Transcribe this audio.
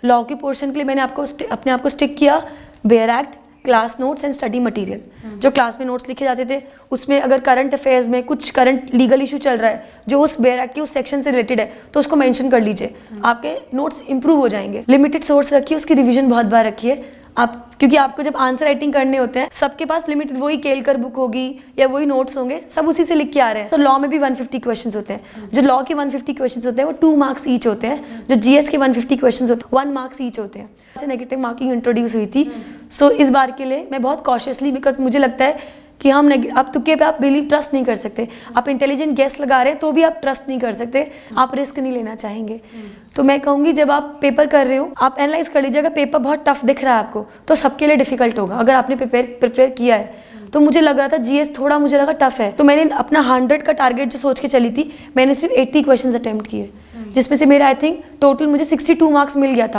Law के portion के लिए मैंने अपने आप को स्टिक किया bare act, class notes and study material. जो क्लास में नोट्स लिखे जाते थे उसमें अगर करंट अफेयर्स में कुछ करंट लीगल इशू चल रहा है जो उस बेयर एक्ट के उस सेक्शन से रिलेटेड है तो उसको मेंशन कर लीजिए, आपके नोट्स इंप्रूव हो जाएंगे। लिमिटेड सोर्स रखिए, उसकी रिवीजन बहुत बार रखिए आप, क्योंकि आपको जब आंसर राइटिंग करने होते हैं सबके पास लिमिटेड वही केलकर बुक होगी या वही नोट्स होंगे, सब उसी से लिख के आ रहे हैं। तो लॉ में भी 150 क्वेश्चंस होते हैं। जो लॉ के 150 क्वेश्चंस होते हैं वो 2 मार्क्स ईच होते हैं। जो जीएस के 150 क्वेश्चंस होते हैं 1 मार्क्स ईच होते हैं। ऐसे नेगेटिव मार्किंग इंट्रोड्यूस हुई थी। सो इस बार के लिए मैं बहुत कॉशियसली, बिकॉज मुझे लगता है कि हम अब तुक्के पे आप बिलीव ट्रस्ट नहीं कर सकते। आप इंटेलिजेंट गेस लगा रहे हैं तो भी आप ट्रस्ट नहीं कर सकते, आप रिस्क नहीं लेना चाहेंगे। तो मैं कहूँगी जब आप पेपर कर रहे हो आप एनालाइज कर लीजिए, अगर पेपर बहुत टफ दिख रहा है आपको तो सबके लिए डिफिकल्ट होगा। अगर आपने प्रिपेयर किया है तो मुझे लग रहा था जीएस थोड़ा मुझे लगा टफ है, तो मैंने अपना 100 का टारगेट जो सोच के चली थी मैंने सिर्फ 80 क्वेश्चन अटेम्प्ट किए, जिसमें से मेरा आई थिंक टोटल मुझे 62 मार्क्स मिल गया था।